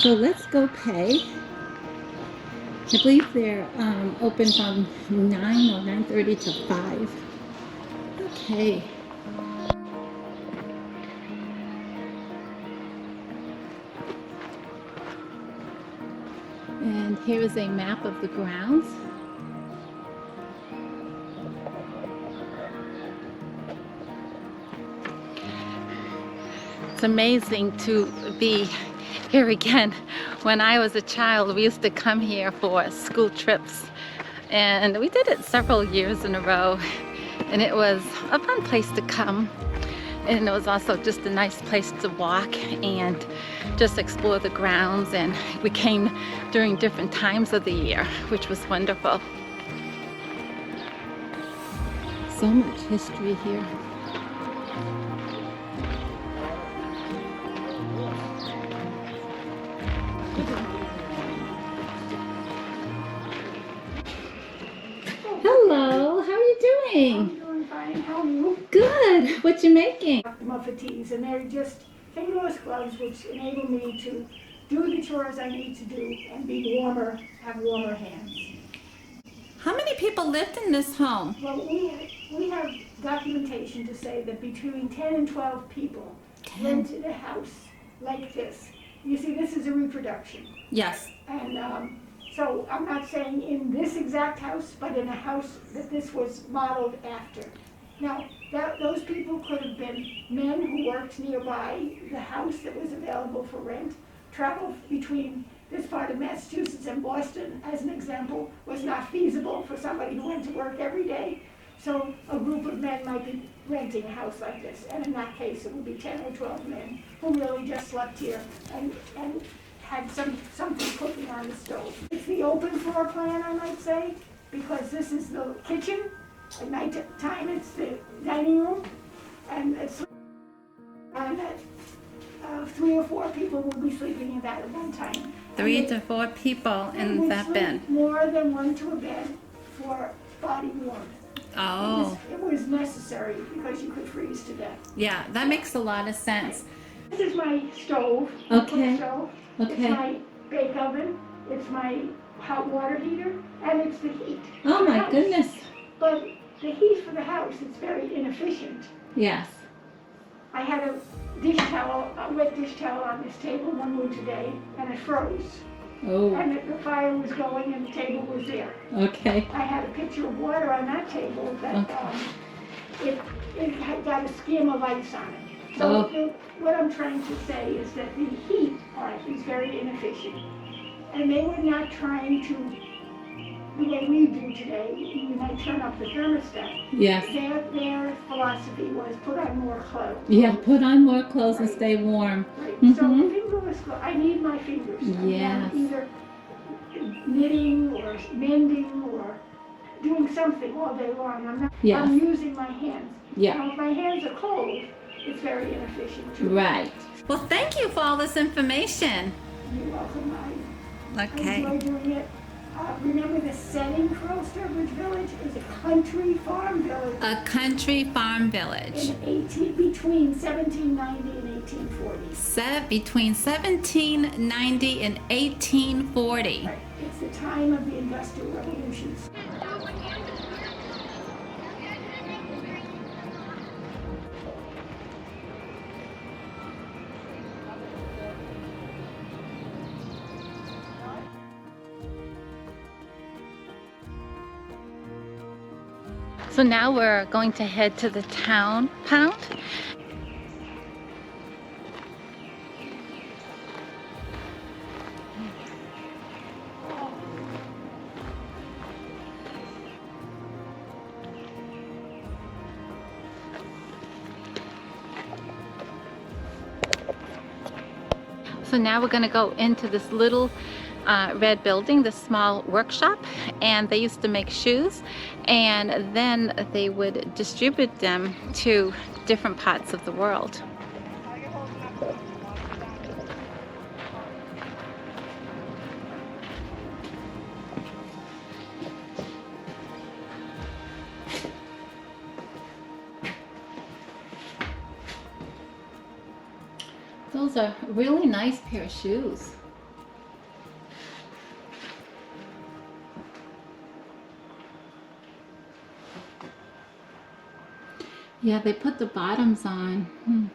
So let's go pay. I believe they're open from 9 or 9:30 to 5. Okay. And here is a map of the grounds. It's amazing to be here again. When I was a child, we used to come here for school trips, and we did it several years in a row, and it was a fun place to come, and it was also just a nice place to walk and just explore the grounds. And we came during different times of the year, which was wonderful. So much history here. Hello, how are you doing? I'm doing fine. How are you? Good. What you making? Muffetees, and they're just fingerless gloves which enable me to do the chores I need to do and be warmer, have warmer hands. How many people lived in this home? Well, we have documentation to say that between 10 and 12 people rented a house like this. You see, this is a reproduction. Yes. And so I'm not saying in this exact house, but in a house that this was modeled after. Now, those people could have been men who worked nearby the house that was available for rent, traveled between this part of Massachusetts and Boston, as an example, was not feasible for somebody who went to work every day. So a group of men might be renting a house like this, and in that case it would be 10 or 12 men who really just slept here and had something cooking on the stove. It's the open floor plan, I might say, because this is the kitchen. At night time it's the dining room, and it's that 3 or 4 people will be sleeping in that at one time. 3 to 4 people in that bed. More than one to a bed for body warmth. Oh. It was necessary because you could freeze to death. Yeah, that makes a lot of sense. This is my stove. Okay. Stove. Okay. It's my bake oven. It's my hot water heater, and it's the heat. Oh my goodness. But the heat for the house is very inefficient. Yes. I had a wet dish towel on this table one winter day, and it froze. Oh. And the fire was going, and the table was there. Okay. I had a pitcher of water on that table that it had got a skim of ice on it. So what I'm trying to say is that the heat on it is very inefficient. And they were not trying to, the way we do today, you might turn up the thermostat. Yes. Their philosophy was put on more clothes. Yeah, put on more clothes and stay warm. Right. Mm-hmm. So fingerless gloves, I need my fingers. Yes. I'm either knitting or mending or doing something all day long. I'm using my hands. Yeah. Now, if my hands are cold, it's very inefficient too. Right. Well, thank you for all this information. You're welcome. I enjoy doing it. Remember, the setting for Sturbridge Village is a country farm village. A country farm village. Between 1790 and 1840. Between 1790 and 1840. Right. It's the time of the Industrial Revolutions. So now we're going to head to the town pound. So now we're going to go into this little red building, this small workshop, and they used to make shoes, and then they would distribute them to different parts of the world. Those are a really nice pair of shoes. Yeah, they put the bottoms on.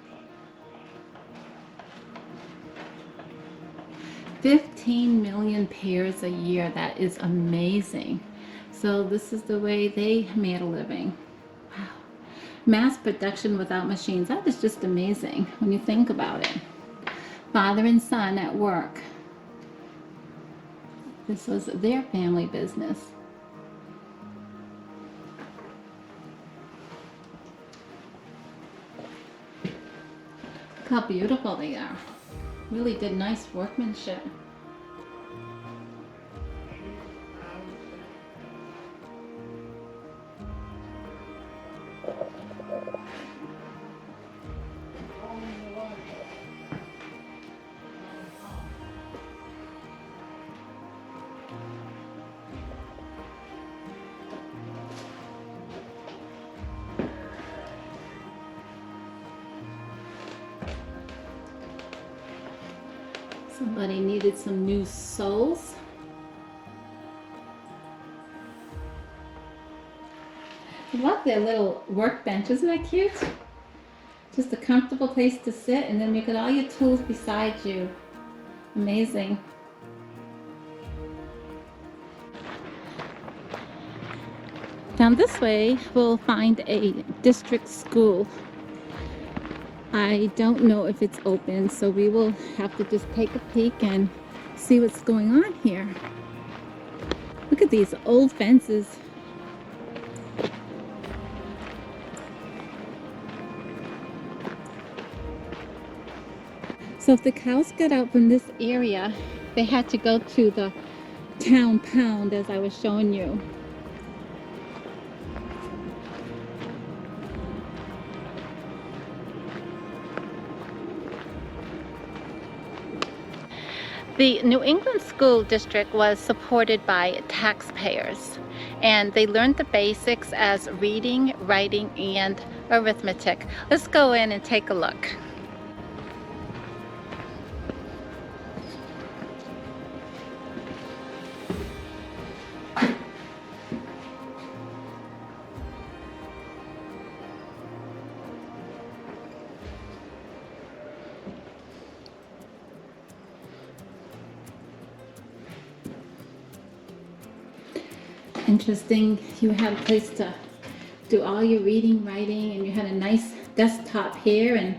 15 million pairs a year. That is amazing. So this is the way they made a living. Wow. Mass production without machines. That is just amazing when you think about it. Father and son at work. This was their family business. Look how beautiful they are. Really did nice workmanship. Somebody needed some new soles. I love their little workbench. Isn't that cute? Just a comfortable place to sit, and then you got all your tools beside you. Amazing. Down this way, we'll find a district school. I don't know if it's open, so we will have to just take a peek and see what's going on here. Look at these old fences. So if the cows got out from this area, they had to go to the town pound, as I was showing you. The New England School District was supported by taxpayers, and they learned the basics as reading, writing, and arithmetic. Let's go in and take a look. Interesting, you had a place to do all your reading, writing, and you had a nice desktop here and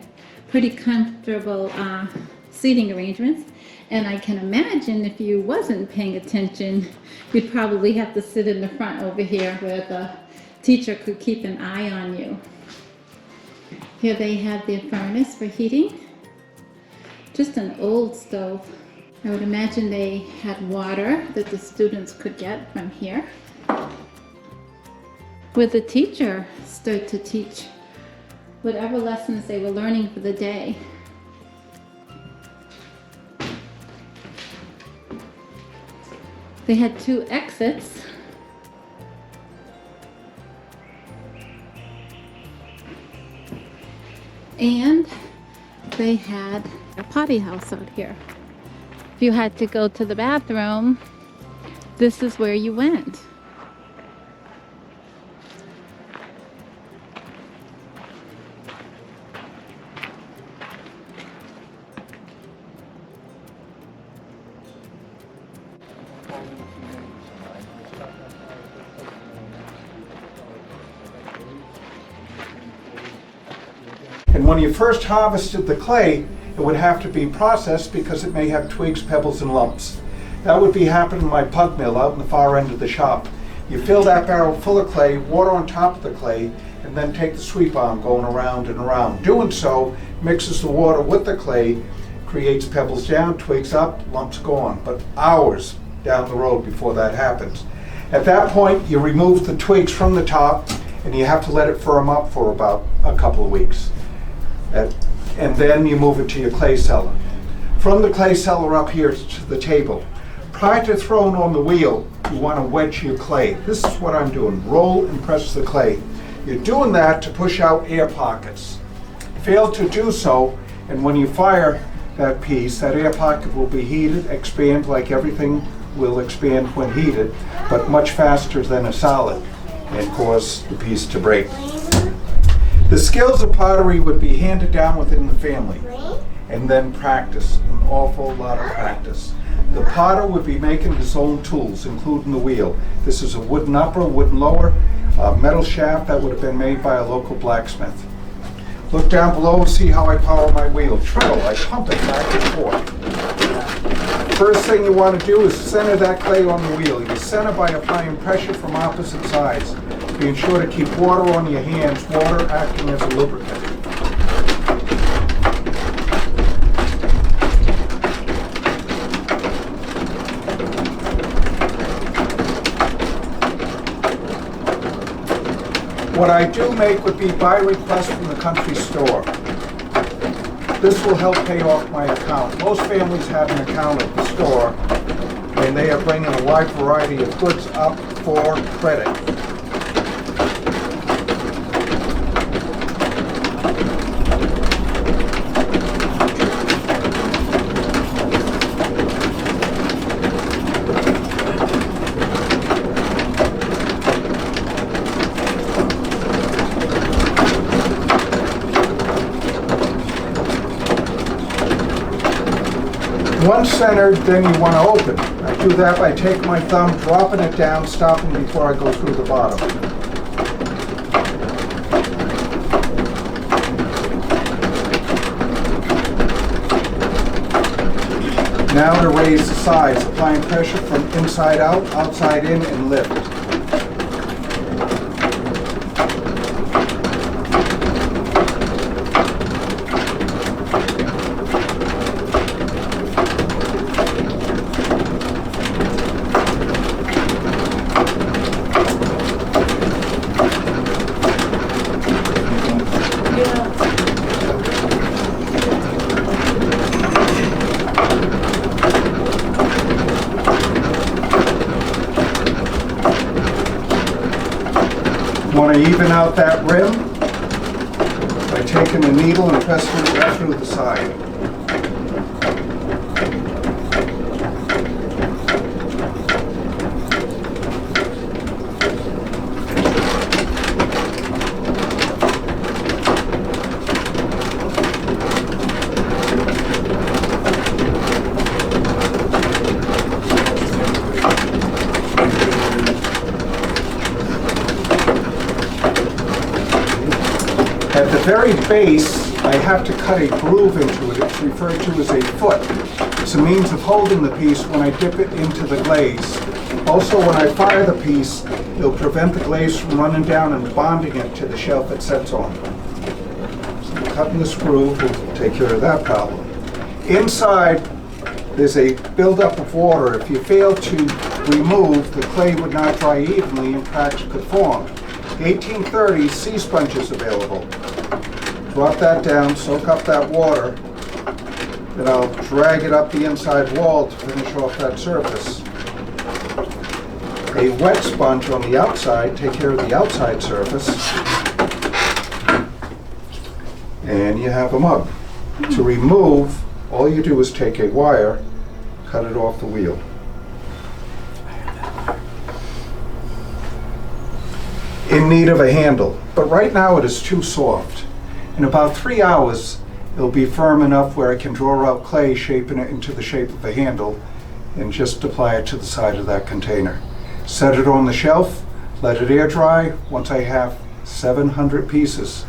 pretty comfortable seating arrangements. And I can imagine if you wasn't paying attention, you'd probably have to sit in the front over here where the teacher could keep an eye on you. Here they had their furnace for heating. Just an old stove. I would imagine they had water that the students could get from here, where the teacher stood to teach whatever lessons they were learning for the day. They had 2 exits. And they had a potty house out here. If you had to go to the bathroom, this is where you went. And when you first harvested the clay, it would have to be processed because it may have twigs, pebbles, and lumps. That would be happening in my pug mill out in the far end of the shop. You fill that barrel full of clay, water on top of the clay, and then take the sweep arm going around and around. Doing so mixes the water with the clay, creates pebbles down, twigs up, lumps gone, but hours down the road before that happens. At that point, you remove the twigs from the top, and you have to let it firm up for about a couple of weeks. And then you move it to your clay cellar. From the clay cellar up here to the table. Prior to throwing on the wheel, you want to wedge your clay. This is what I'm doing. Roll and press the clay. You're doing that to push out air pockets. Fail to do so, and when you fire that piece, that air pocket will be heated, expand like everything will expand when heated, but much faster than a solid, and cause the piece to break. The skills of pottery would be handed down within the family, and then practice, an awful lot of practice. The potter would be making his own tools, including the wheel. This is a wooden upper, wooden lower, metal shaft that would have been made by a local blacksmith. Look down below and see how I power my wheel. Treadle, I pump it back and forth. First thing you want to do is center that clay on the wheel. You center by applying pressure from opposite sides, being sure to keep water on your hands, water acting as a lubricant. What I do make would be by request from the country store. This will help pay off my account. Most families have an account at the store, and they are bringing a wide variety of goods up for credit. Once centered, then you want to open. I do that by taking my thumb, dropping it down, stopping before I go through the bottom. Now to raise the sides, applying pressure from inside out, outside in, and lift. Want to even out that rim by taking a needle and pressing it right through the side. At the very base, I have to cut a groove into it. It's referred to as a foot. It's a means of holding the piece when I dip it into the glaze. Also, when I fire the piece, it'll prevent the glaze from running down and bonding it to the shelf it sets on. So cutting this groove will take care of that problem. Inside, there's a buildup of water. If you fail to remove, the clay would not dry evenly and cracks could form. 1830 sea sponge is available. Drop that down, soak up that water, then I'll drag it up the inside wall to finish off that surface. A wet sponge on the outside, take care of the outside surface, and you have a mug. To remove, all you do is take a wire, cut it off the wheel. In need of a handle, but right now it is too soft. In about 3 hours, it'll be firm enough where I can draw out clay, shaping it into the shape of a handle, and just apply it to the side of that container. Set it on the shelf, let it air dry. Once I have 700 pieces,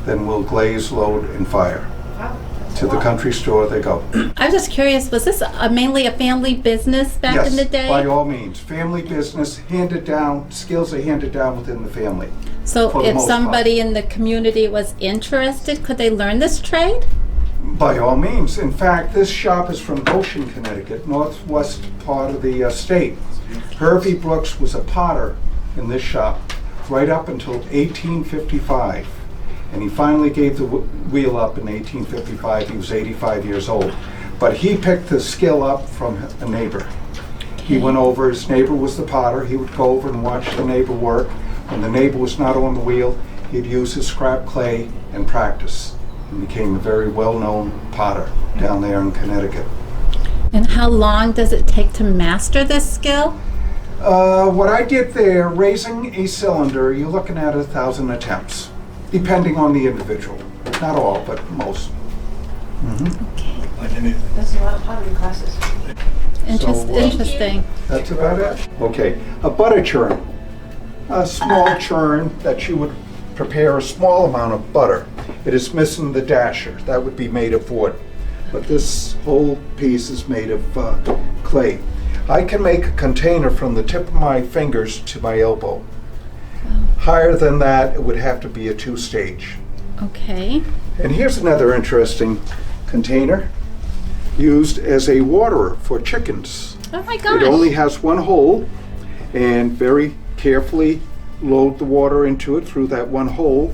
then we'll glaze, load, and fire. Wow. To the country store they go. I'm just curious, was this mainly a family business back in the day? Yes, by all means. Family business, handed down, skills are handed down within the family. So if somebody in the community was interested, could they learn this trade? By all means. In fact, this shop is from Goshen, Connecticut, northwest part of the state. Hervey Brooks was a potter in this shop right up until 1855. And he finally gave the wheel up in 1855. He was 85 years old. But he picked the skill up from a neighbor. He went over, his neighbor was the potter. He would go over and watch the neighbor work. When the neighbor was not on the wheel, he'd use his scrap clay and practice. He became a very well-known potter down there in Connecticut. And how long does it take to master this skill? What I did there, raising a cylinder, you're looking at 1,000 attempts. depending on the individual. Not all, but most. That's a lot of pottery classes. Interesting. That's about it. Okay, a butter churn. A small churn that you would prepare a small amount of butter. It is missing the dasher. That would be made of wood. But this whole piece is made of clay. I can make a container from the tip of my fingers to my elbow. Higher than that, it would have to be a 2-stage. Okay. And here's another interesting container used as a waterer for chickens. Oh my gosh. It only has one hole, and very carefully load the water into it through that one hole,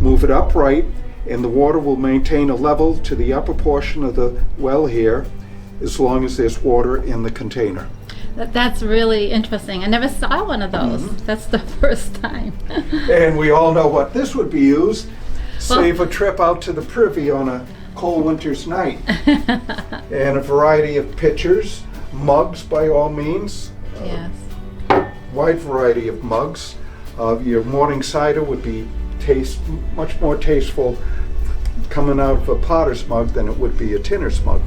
move it upright, and the water will maintain a level to the upper portion of the well here as long as there's water in the container. That's really interesting. I never saw one of those. That's the first time. And we all know what this would be used. Save a trip out to the privy on a cold winter's night. And a variety of pitchers, mugs by all means. Yes. Wide variety of mugs. Your morning cider would be much more tasteful coming out of a potter's mug than it would be a tinner's mug.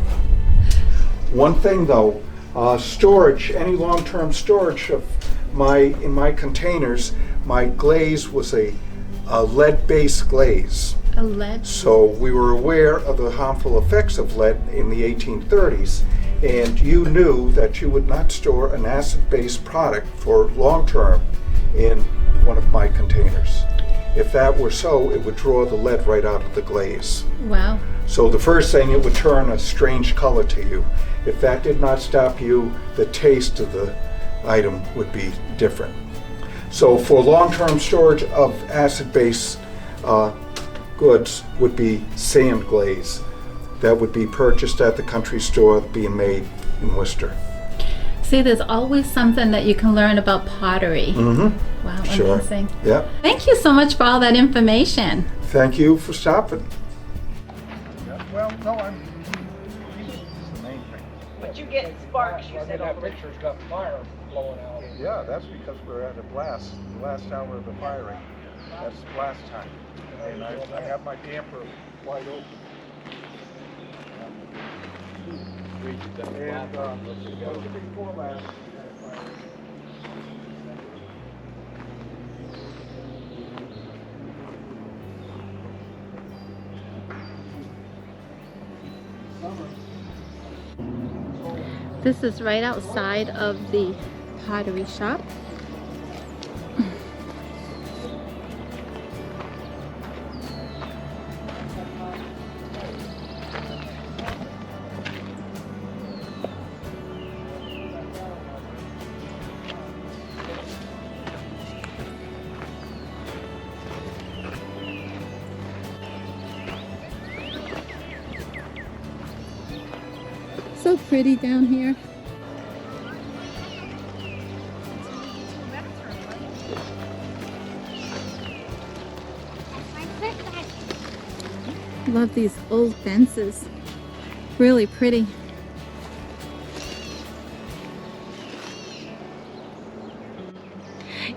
One thing though, storage, any long-term storage of in my containers, my glaze was a lead-based glaze. A lead? So we were aware of the harmful effects of lead in the 1830s, and you knew that you would not store an acid-based product for long-term in one of my containers. If that were so, it would draw the lead right out of the glaze. Wow. So the first thing, it would turn a strange color to you. If that did not stop you, the taste of the item would be different. So for long-term storage of acid-based goods would be sand glaze. That would be purchased at the country store being made in Worcester. See, there's always something that you can learn about pottery. Mm-hmm. Wow, Sure. amazing. Yeah. Thank you so much for all that information. Thank you for stopping. Well, no, I'm. This is the main thing. But you get sparks, you said. That picture's got fire blowing out. Yeah, that's because we're at the last hour of the firing. That's blast time. And I have my damper wide open. And that was before last. This is right outside of the pottery shop. So pretty down here. Love these old fences. Really pretty.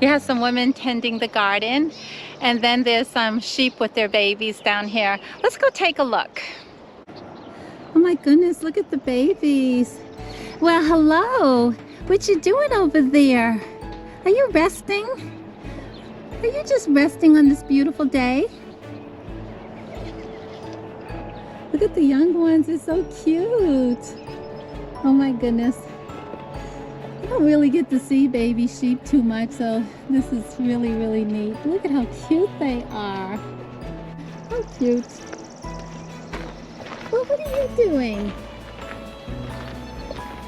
You have some women tending the garden, and then there's some sheep with their babies down here. Let's go take a look. Oh my goodness, look at the babies. Well, hello. What you doing over there? Are you resting? Are you just resting on this beautiful day? Look at the young ones, they're so cute. Oh my goodness. I don't really get to see baby sheep too much, so this is really, really neat. Look at how cute they are. How cute. Well, what are you doing?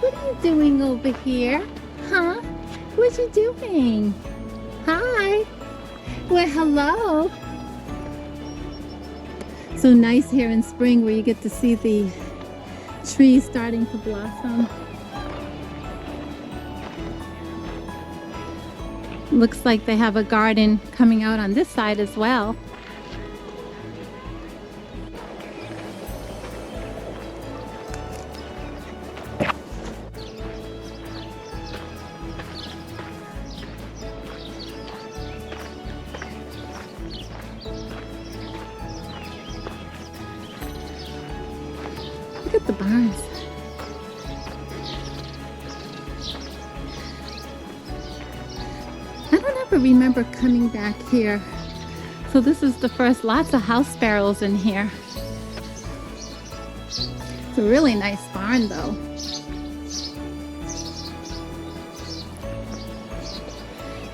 What are you doing over here? Huh? What you doing? Hi. Well, hello. So nice here in spring where you get to see the trees starting to blossom. Looks like they have a garden coming out on this side as well. the barns. I don't ever remember coming back here. So this is the first, lots of house sparrows in here. It's a really nice barn though.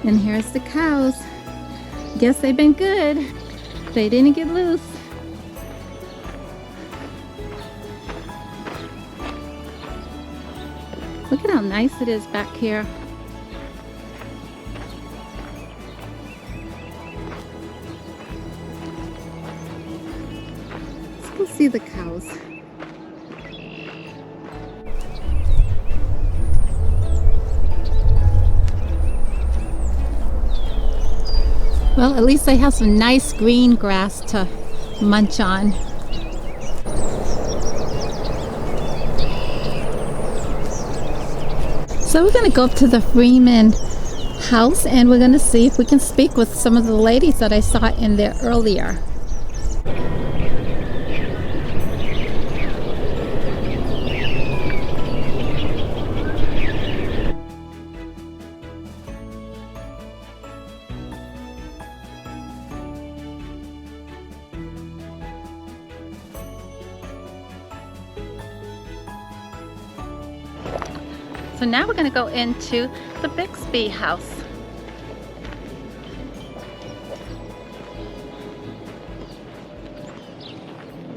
And here's the cows. Guess they've been good. They didn't get loose. Look at how nice it is back here. Let's go see the cows. Well, at least they have some nice green grass to munch on. So we're going to go up to the Freeman house and we're going to see if we can speak with some of the ladies that I saw in there earlier. So now we're going to go into the Bixby House.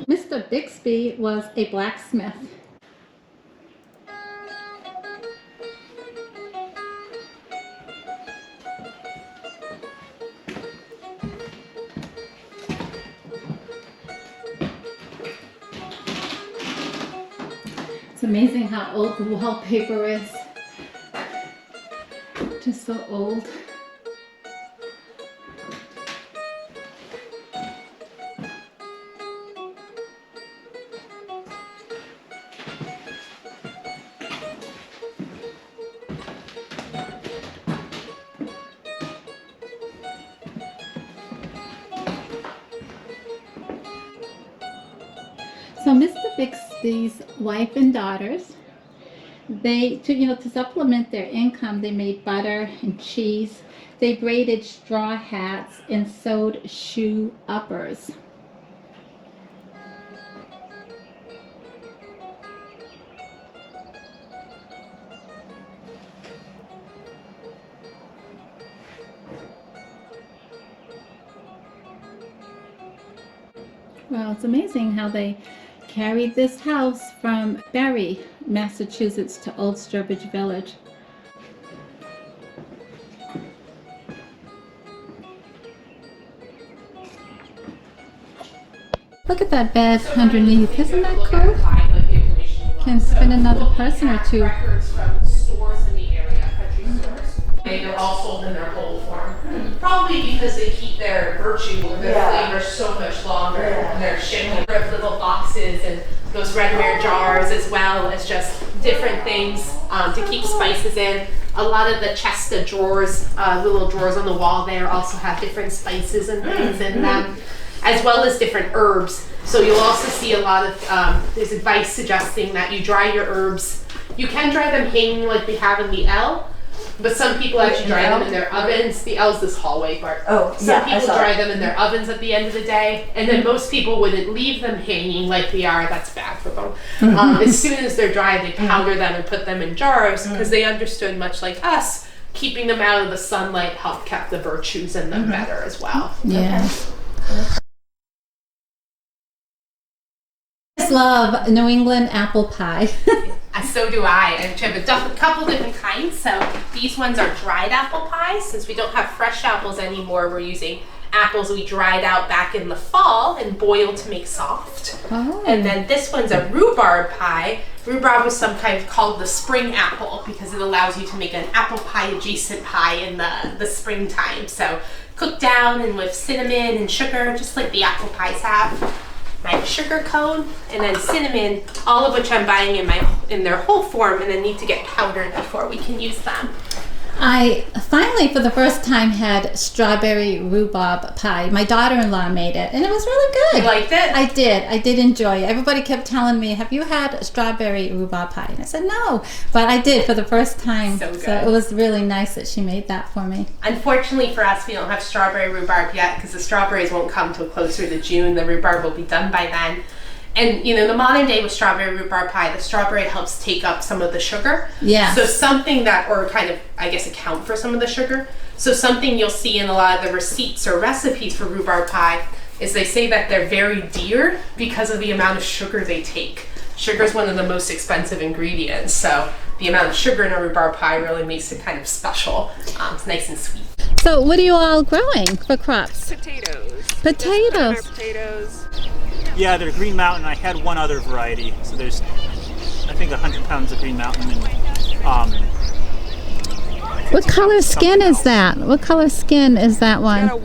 Mr. Bixby was a blacksmith. It's amazing how old the wallpaper is. Just so old. So Mr. Bixby's wife and daughters, they, to supplement their income, they made butter and cheese. They braided straw hats and sewed shoe uppers. Well, it's amazing how they carried this house from Berry, Massachusetts to Old Sturbridge Village. Look at that bed underneath. Isn't that cool? Can spin another person or two. Records from stores in the area, country stores. They're all sold in their whole form. Probably because they keep their virtue and their flavor so much longer. And they're shipped in little boxes and those redware jars, as well as just different things to keep spices in. A lot of the chest of drawers, little drawers on the wall there, also have different spices and things in them, as well as different herbs. So you'll also see a lot of, there's advice suggesting that you dry your herbs. You can dry them hanging like we have in the L, but some people actually dry them in their ovens. The L's this hallway part. Oh, some people dry them in their ovens at the end of the day, and then most people wouldn't leave them hanging like we are. That's bad for them. As soon as they're dry, they powder them and put them in jars because they understood, much like us, keeping them out of the sunlight helped keep the virtues in them better as well. Yeah. I just love New England apple pie. So do I. I have a couple different kinds. So these ones are dried apple pies. Since we don't have fresh apples anymore, we're using apples we dried out back in the fall and boiled to make soft. Oh. And then this one's a rhubarb pie. Rhubarb was sometimes called the spring apple because it allows you to make an apple pie adjacent pie in the springtime. So cooked down and with cinnamon and sugar, just like the apple pies have. My sugar cone and then cinnamon, all of which I'm buying in their whole form and then need to get powdered before we can use them. I finally, for the first time, had strawberry rhubarb pie. My daughter-in-law made it, and it was really good. You liked it? I did. I did enjoy it. Everybody kept telling me, have you had strawberry rhubarb pie? And I said, no. But I did for the first time. So good. So it was really nice that she made that for me. Unfortunately for us, we don't have strawberry rhubarb yet because the strawberries won't come till closer to June. The rhubarb will be done by then. And you know, the modern day with strawberry rhubarb pie, the strawberry helps take up some of the sugar. Yeah. So something that, or kind of, I guess, account for some of the sugar. So something you'll see in a lot of the receipts or recipes for rhubarb pie is they say that they're very dear because of the amount of sugar they take. Sugar is one of the most expensive ingredients, so the amount of sugar in a rhubarb pie really makes it kind of special. It's nice and sweet. So what are you all growing for crops? Potatoes. Potatoes. Just potatoes. Yeah, they're Green Mountain. I had one other variety. So there's, I think, 100 pounds of Green Mountain. And, What color skin is that? What color skin is that one? Got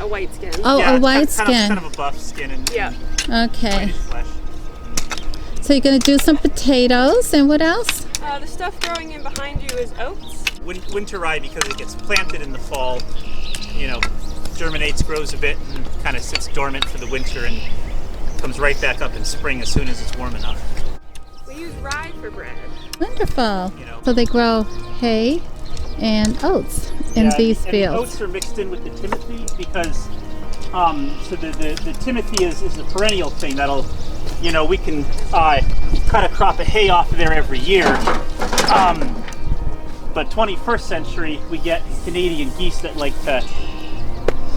a white skin. Oh, yeah, a white it's skin. kind of a buff skin and Yeah. Okay. whitish flesh. So you're going to do some potatoes, and what else? The stuff growing in behind you is oats. Winter rye, because it gets planted in the fall, you know, germinates, grows a bit, and kind of sits dormant for the winter and comes right back up in spring as soon as it's warm enough. We use rye for bread. Wonderful. You know. So they grow hay and oats in these and fields. Oats are mixed in with the Timothy because, so the Timothy is a perennial thing that'll, you know, we can cut a crop of hay off of there every year. But 21st century, we get Canadian geese that like to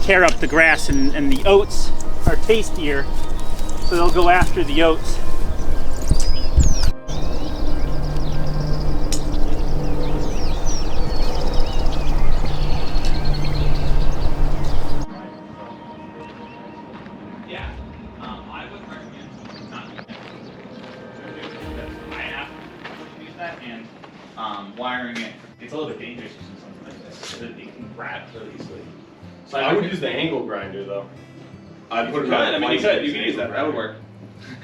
tear up the grass, and the oats are tastier, so they'll go after the oats. Yeah, I would recommend not using that. I have to use that, and wiring it, it's a little bit dangerous using something like this, so that it can grab really easily. So I would use the angle grinder though. I'd put it on. I mean, you could use that. That would work.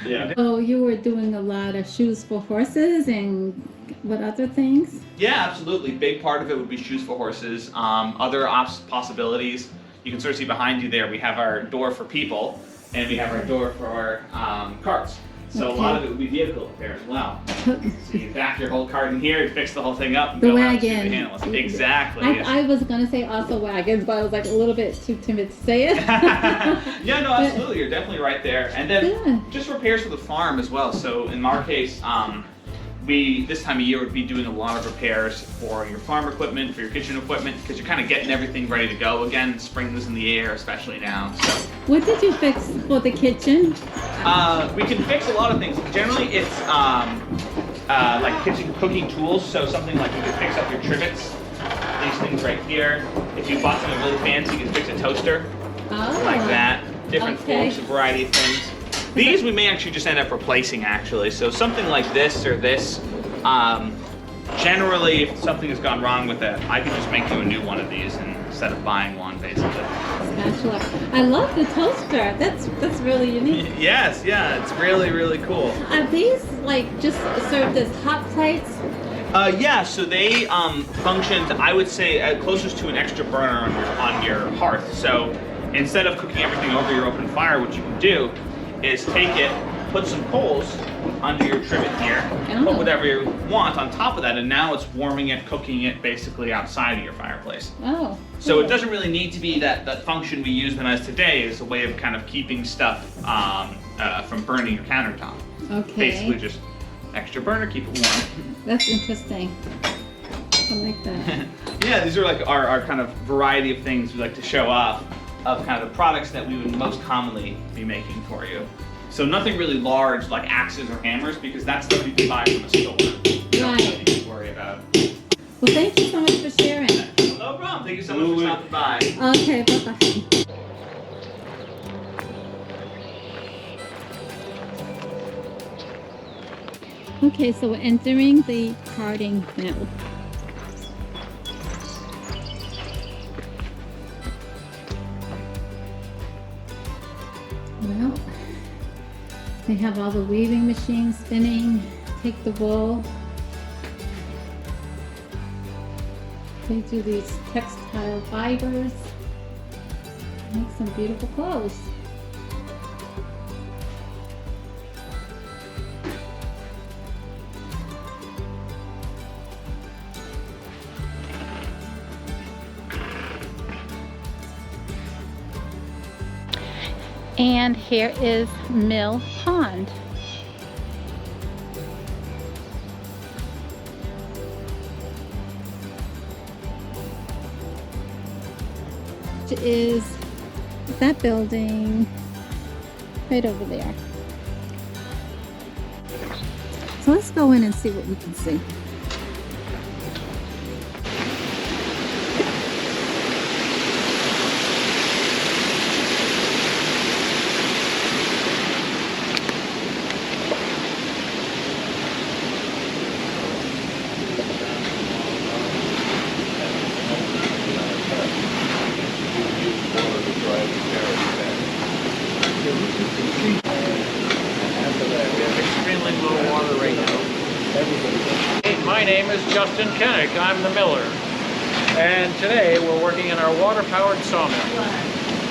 Yeah. Oh, you were doing a lot of shoes for horses, and what other things? Yeah, absolutely. Big part of it would be shoes for horses. Other possibilities, you can sort of see behind you there, we have our door for people, and we have our door for our carts. So a lot of it would be vehicle repair as well. So you back your whole cart in here, fix the whole thing up, and The go out to wagon. the handles. Exactly. I was going to say also wagons, but I was like a little bit too timid to say it. Yeah, no, absolutely. You're definitely right there. And then just repairs for the farm as well. So in our case, we this time of year would be doing a lot of repairs for your farm equipment, for your kitchen equipment, because you're kind of getting everything ready to go again. Spring is in the air, especially now. So What did you fix for the kitchen? we can fix a lot of things. Generally, it's like kitchen cooking tools. So something like you can fix up your trivets. These things right here. If you bought something really fancy, you can fix a toaster. Oh. Like that. Different Okay. forks, a variety of things. These we may actually just end up replacing actually. So something like this or this. Generally, if something has gone wrong with it, I can just make you a new one of these instead of buying one, basically. Spatula. I love the toaster. That's really unique. Yes, yeah, it's really, really cool. Are these like just served as hot plates? Yeah, so they functioned, I would say, closest to an extra burner on your hearth. So instead of cooking everything over your open fire, what you can do is take it, put some coals under your trivet here, put whatever you want on top of that, and now it's warming it, cooking it basically outside of your fireplace. Oh. So it doesn't really need to be that function we use them as today as a way of kind of keeping stuff from burning your countertop. Okay. Basically just extra burner, keep it warm. That's interesting. I like that. Yeah, these are like our kind of variety of things we like to show off of kind of the products that we would most commonly be making for you. So nothing really large like axes or hammers because that's stuff you can buy from a store. You don't really need to worry about. Well, thank you so much for sharing. Well, no problem. Thank you so much for stopping by. Okay, bye-bye. Okay, so we're entering the carding mill. Well, they have all the weaving machines spinning, take the wool. They do these textile fibers. Make some beautiful clothes. And here is Mill Pond. Which is that building right over there. So let's go in and see what we can see. Extremely low water right now. My name is Justin Kennick. I'm the miller. And today we're working in our water-powered sawmill.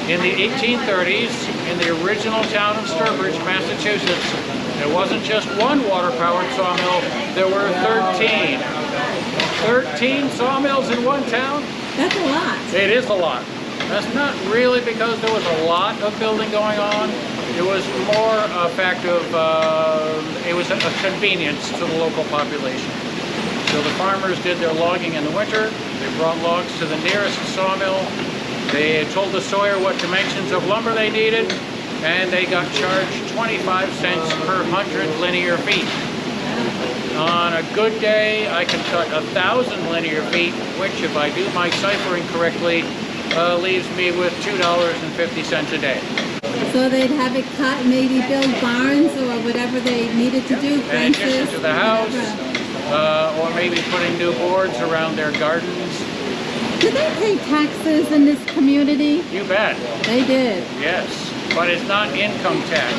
In the 1830s, in the original town of Sturbridge, Massachusetts, there wasn't just one water-powered sawmill, there were 13. 13 sawmills in one town? That's a lot. It is a lot. That's not really because there was a lot of building going on. It was more a fact of, it was a convenience to the local population. So the farmers did their logging in the winter. They brought logs to the nearest sawmill. They told the sawyer what dimensions of lumber they needed, and they got charged 25 cents per 100 linear feet. On a good day, I can cut 1,000 linear feet, which, if I do my ciphering correctly, leaves me with $2.50 a day. So they'd have it cut and maybe build barns or whatever they needed to do, In addition fences, to the house, whatever. or maybe putting new boards around their gardens. Do they pay taxes in this community? You bet. They did. Yes, but it's not income tax.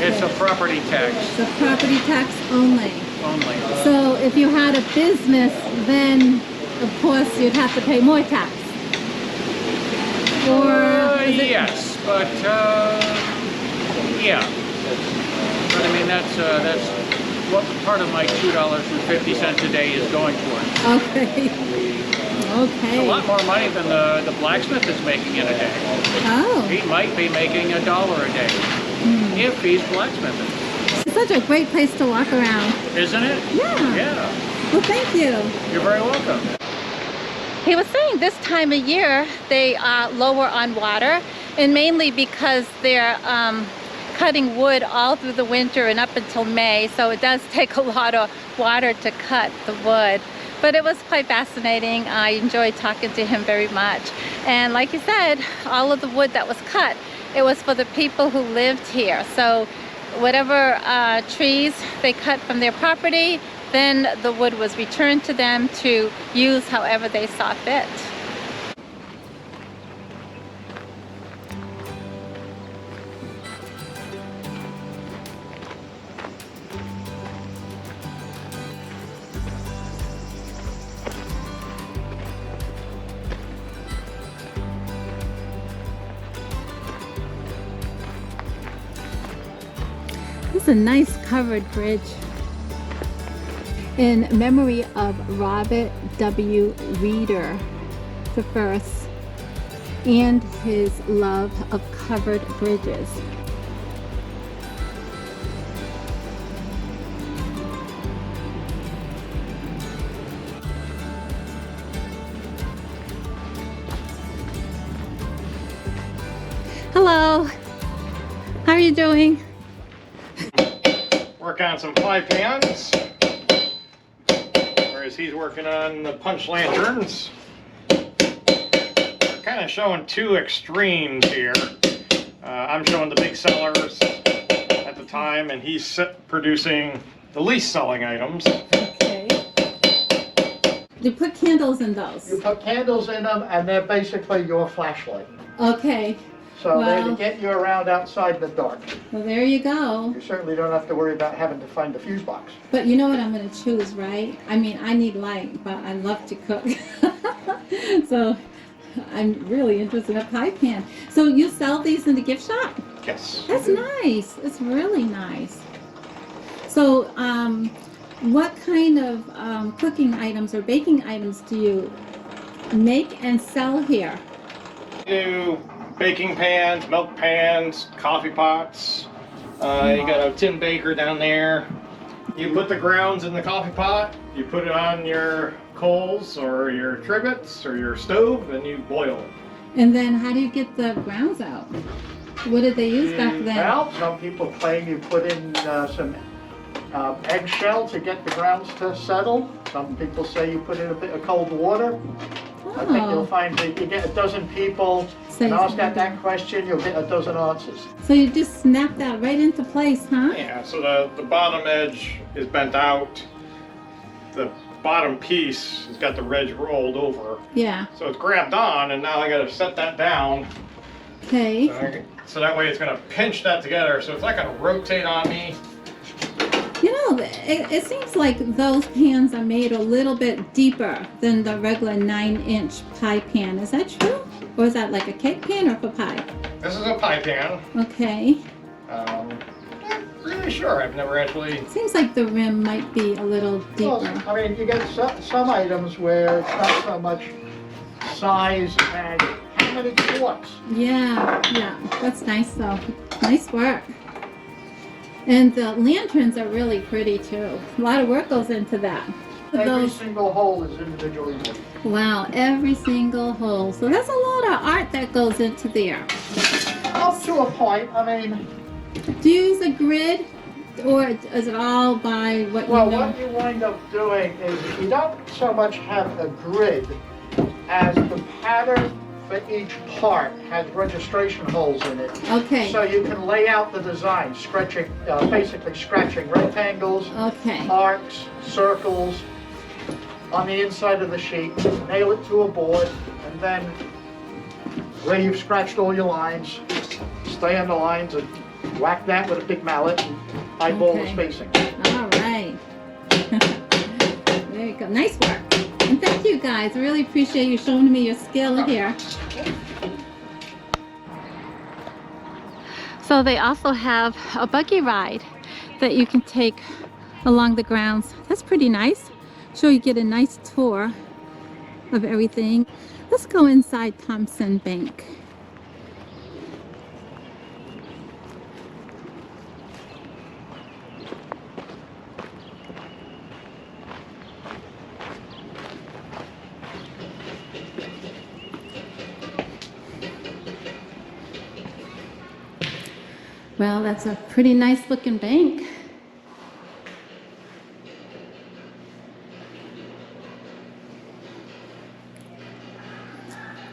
It's a property tax So property tax only. only. So if you had a business, then of course you'd have to pay more tax. Or is it- Yes, but yeah. But I mean that's what part of my $2.50 a day is going towards. Okay. It's a lot Okay. more money than the blacksmith is making in a day. Oh, He might be making $1 a day if he's blacksmithing, it's such a great place to walk around. isn't it? Yeah. Yeah. Well, thank you. You're very welcome. He was saying this time of year they are lower on water, and mainly because they're cutting wood all through the winter and up until May, so it does take a lot of water to cut the wood. But it was quite fascinating. I enjoyed talking to him very much. And like you said, all of the wood that was cut, it was for the people who lived here. So whatever trees they cut from their property, then the wood was returned to them to use however they saw fit. This is a nice covered bridge in memory of Robert W. Reeder I and his love of covered bridges. Hello, how are you doing? Work on some pie pans, whereas he's working on the punch lanterns. We're kind of showing two extremes here. I'm showing the big sellers at the time, and he's producing the least selling items. Okay. You put candles in those. You put candles in them, and they're basically your flashlight. Okay. So they're to Well- get you around outside in the dark. Well, there you go. You certainly don't have to worry about having to find the fuse box. But you know what I'm gonna choose, right? I mean, I need light, but I love to cook. So I'm really interested in a pie pan. So you sell these in the gift shop? Yes. That's nice. It's really nice. So, what kind of cooking items or baking items do you make and sell here? Do baking pans, milk pans, coffee pots. You got a tin baker down there. You put the grounds in the coffee pot, you put it on your coals or your trivets or your stove, and you boil it. And then how do you get the grounds out? What did they use back then? Well, some people claim you put in some eggshell to get the grounds to settle. Some people say you put in a bit of cold water. I think you'll find that if you get a dozen people and ask that question, you'll get a dozen answers. So you just snap that right into place, huh? Yeah, so the bottom edge is bent out. The bottom piece has got the edge rolled over. Yeah. So it's grabbed on, and now I gotta set that down. Okay. So that way it's gonna pinch that together, so it's not gonna rotate on me. You know, it seems like those pans are made a little bit deeper than the regular 9-inch pie pan. Is that true? Or is that like a cake pan or for pie? This is a pie pan. Okay. Not really sure. I've never actually. Seems like the rim might be a little deeper. Well, I mean, you get some items where it's not so much size and how many quarts. Yeah, that's nice though. Nice work. And the lanterns are really pretty too. A lot of work goes into that. Every single hole is individually made. Wow, every single hole. So that's a lot of art that goes into there. Up to a point, I mean. Do you use a grid or is it all by what you know? Well, what you wind up doing is you don't so much have a grid as the pattern for each part has registration holes in it. Okay. So you can lay out the design, basically scratching rectangles, arcs, circles on the inside of the sheet, nail it to a board, and then where you've scratched all your lines, stay on the lines and whack that with a big mallet and eyeball the spacing. All right. There you go. Nice work. And thank you guys. I really appreciate you showing me your skill here. So they also have a buggy ride that you can take along the grounds. That's pretty nice. So you get a nice tour of everything. Let's go inside Thompson Bank. Well, that's a pretty nice looking bank.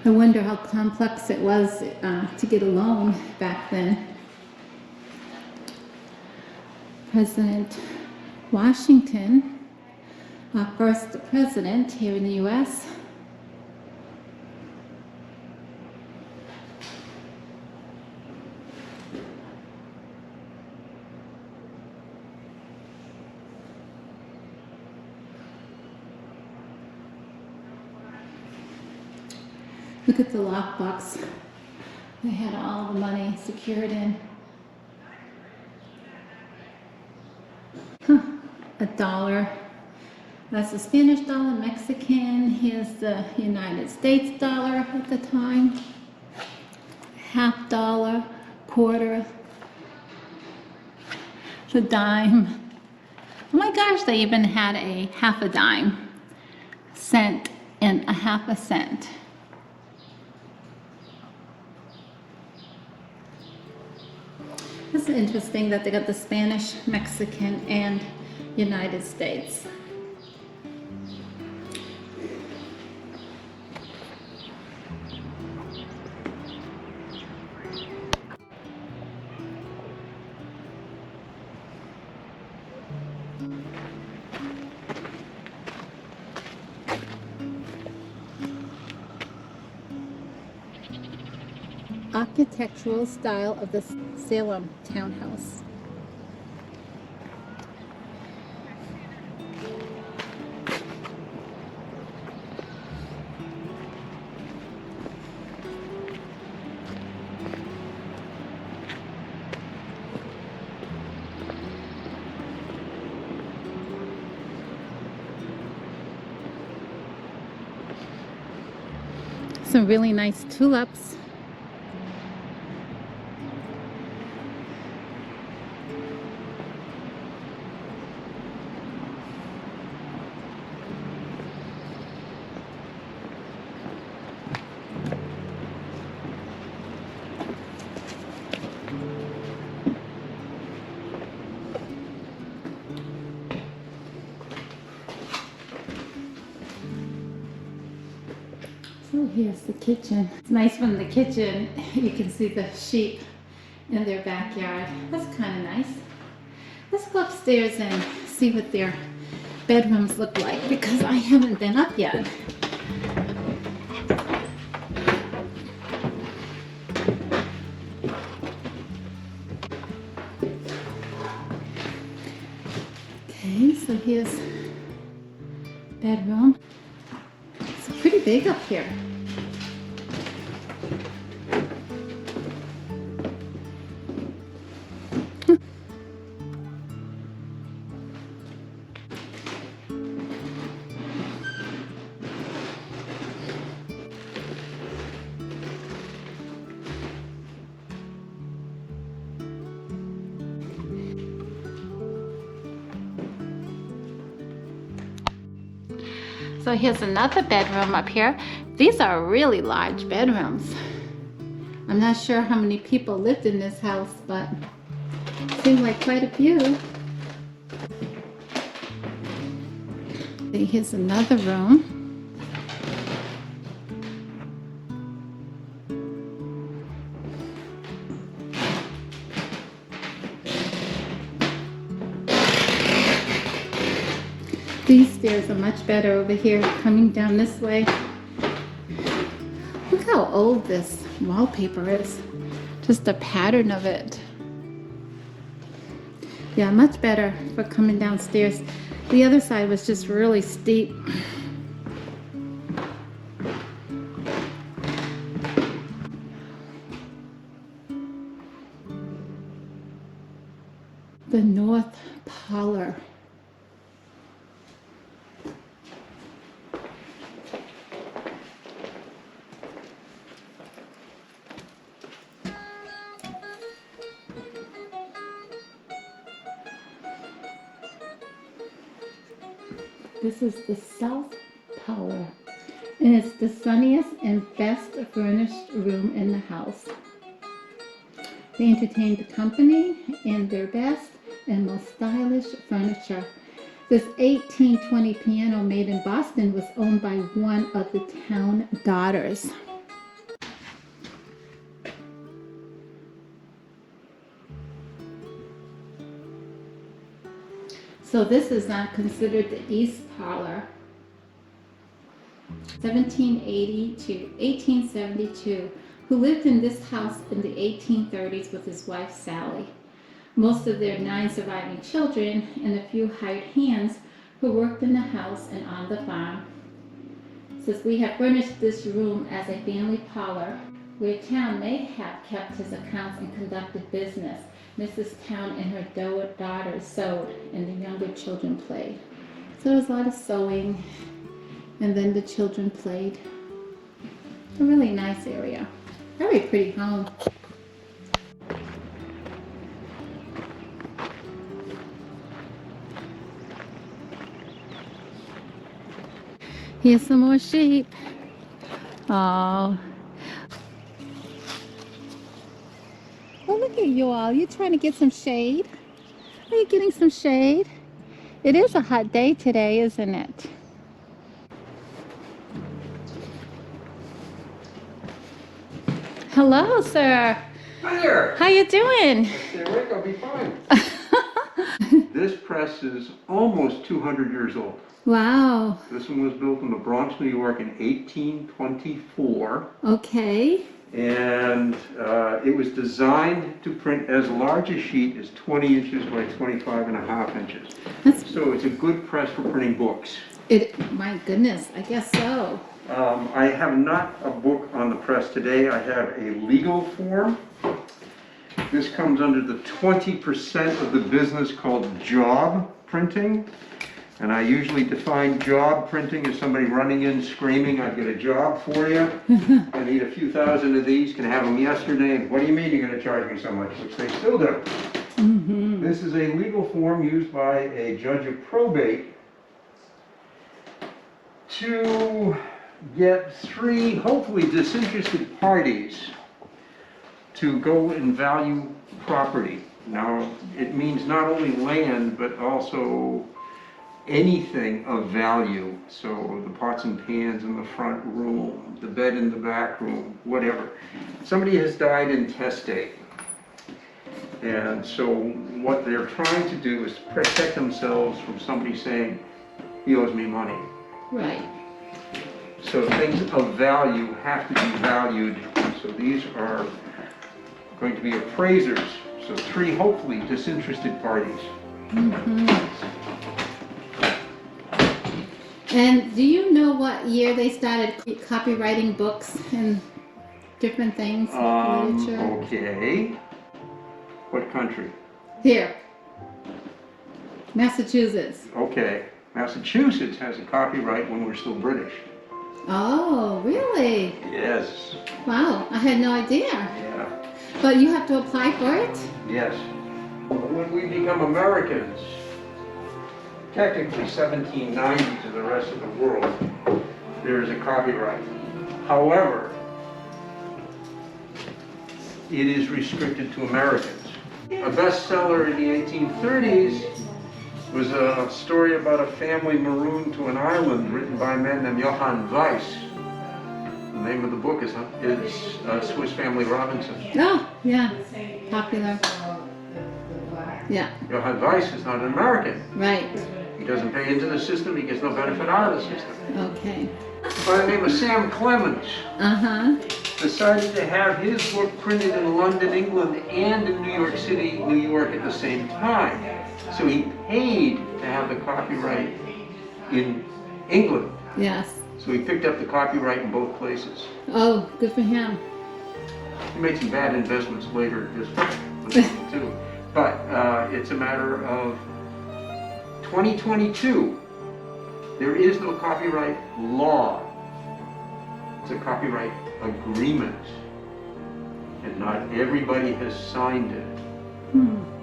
I wonder how complex it was to get a loan back then. President Washington, our first president here in the U.S. Look at the lockbox. They had all the money secured in. $1. That's the Spanish dollar, Mexican. Here's the United States dollar at the time. $50, quarter, the dime. Oh my gosh, they even had a half a dime, cent, and a half a cent. It's interesting that they got the Spanish, Mexican, and United States. architectural style of the Salem townhouse. Some really nice tulips. So here's the kitchen. It's nice from the kitchen. You can see the sheep in their backyard. That's kind of nice. Let's go upstairs and see what their bedrooms look like because I haven't been up yet. Okay, so here's bedroom. It's pretty big up here. So here's another bedroom up here. These are really large bedrooms. I'm not sure how many people lived in this house, but it seemed like quite a few. Here's another room. These stairs are much better over here, coming down this way. Look how old this wallpaper is. Just the pattern of it. Yeah, much better for coming downstairs. The other side was just really steep. The north parlor. This is the south parlor, and it's the sunniest and best furnished room in the house. They entertained the company in their best and most stylish furniture. This 1820 piano made in Boston was owned by one of the town daughters. So this is not considered the east parlor. 1780 to 1872, who lived in this house in the 1830s with his wife Sally. Most of their 9 surviving children and a few hired hands who worked in the house and on the farm. Says we have furnished this room as a family parlor where Town may have kept his accounts and conducted business. Mrs. Town and her daughters sewed, and the younger children played. So there was a lot of sewing, and then the children played. A really nice area. Very pretty home. Here's some more sheep. Oh. Oh, look at you all. You trying to get some shade? Are you getting some shade? It is a hot day today, isn't it? Hello, sir. Hi there. How you doing? Stay awake, I'll be fine. This press is almost 200 years old. Wow. This one was built in the Bronx, New York in 1824. Okay. And it was designed to print as large a sheet as 20 inches by 25.5 inches. So it's a good press for printing books. My goodness, I guess so. I have not a book on the press today. I have a legal form. This comes under the 20% of the business called job printing. And I usually define job printing as somebody running in screaming, "I've got a job for you. I need a few thousand of these, can have them yesterday." "What do you mean you're going to charge me so much?" Which they still do. This is a legal form used by a judge of probate to get 3 hopefully disinterested parties to go and value property. Now, it means not only land, but also anything of value. So the pots and pans in the front room, the bed in the back room, whatever. Somebody has died intestate. And so what they're trying to do is protect themselves from somebody saying, "He owes me money." Right. So things of value have to be valued. So these are going to be appraisers. So 3 hopefully disinterested parties. And do you know what year they started copywriting books and different things, literature? Okay. What country? Here. Massachusetts. Okay. Massachusetts has a copyright when we're still British. Oh, really? Yes. Wow, I had no idea. Yeah. But you have to apply for it? Yes. When we become Americans, technically 1790 to the rest of the world, there is a copyright. However, it is restricted to Americans. A bestseller in the 1830s was a story about a family marooned to an island written by a man named Johann Weiss. The name of the book is Swiss Family Robinson. Oh, yeah. Popular. Yeah. Johann Weiss is not an American. Right. He doesn't pay into the system, he gets no benefit out of the system. Okay. By the name of Sam Clemens, decided to have his book printed in London, England, and in New York City, New York at the same time. So he paid to have the copyright in England. Yes. So he picked up the copyright in both places. Oh, good for him. He made some bad investments later, too. But it's a matter of 2022. There is no copyright law. It's a copyright agreement. And not everybody has signed it.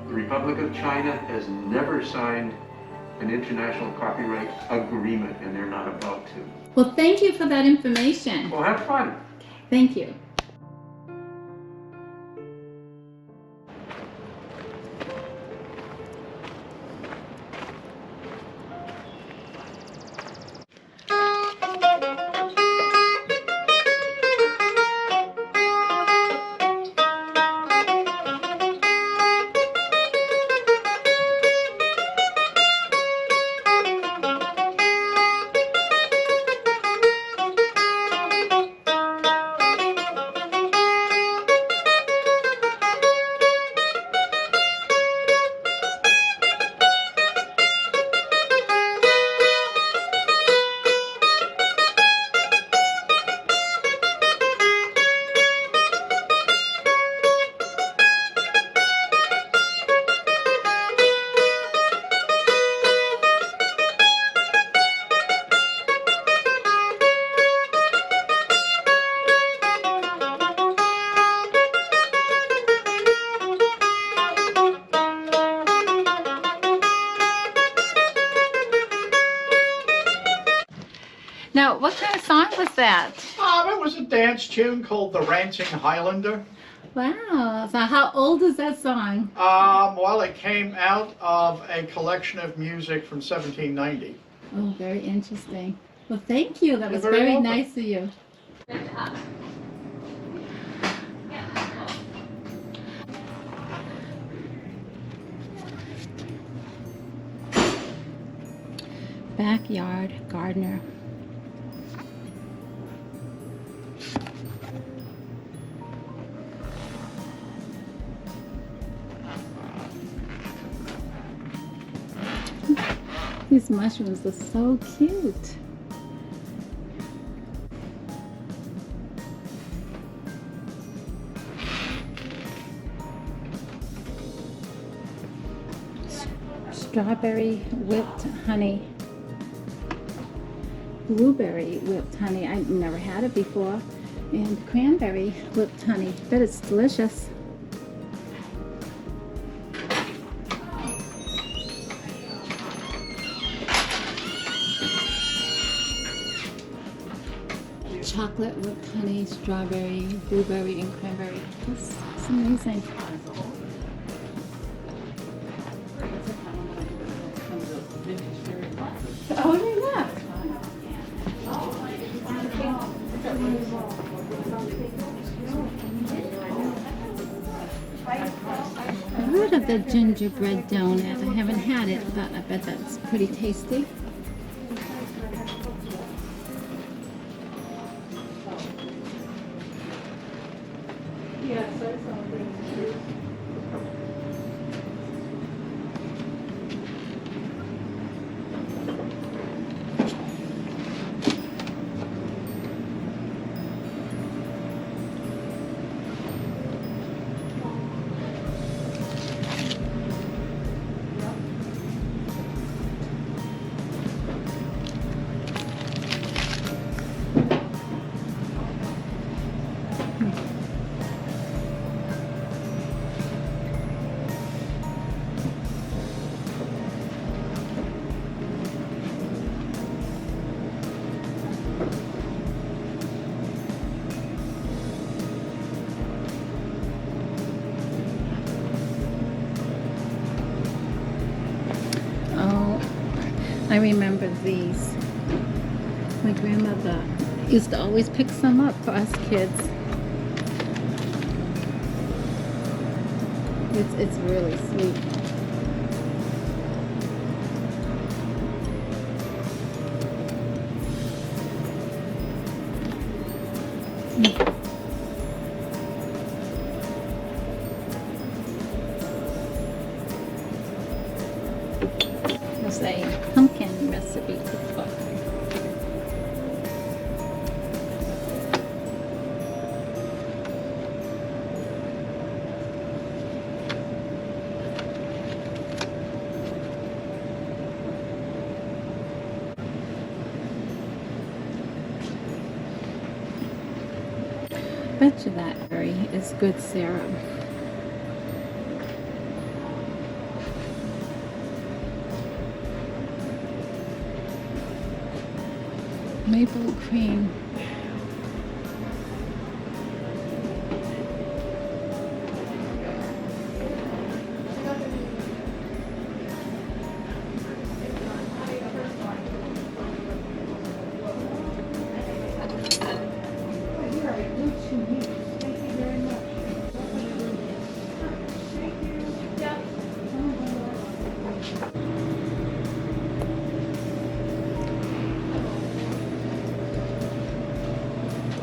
The Republic of China has never signed an international copyright agreement, and they're not about to. Well, thank you for that information. Well, have fun. Thank you. Now, what kind of song was that? It was a dance tune called The Rancing Highlander. Wow. So how old is that song? Well, it came out of a collection of music from 1790. Oh, very interesting. Well, thank you. That was You're very very welcome. nice of you. Backyard gardener. These mushrooms are so cute. Strawberry whipped honey. Blueberry whipped honey. I've never had it before. And cranberry whipped honey. Bet it's delicious. Chocolate whipped honey, strawberry, blueberry, and cranberry. This is amazing. Oh, yeah. I've heard of the gingerbread donut. I haven't had it, but I bet that's pretty tasty. I remember these. My grandmother used to always pick some up for us kids. It's really sweet. There's a pumpkin recipe cookbook. Bet you that berry is good syrup. Maple cream.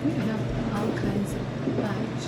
We have all kinds of fudge.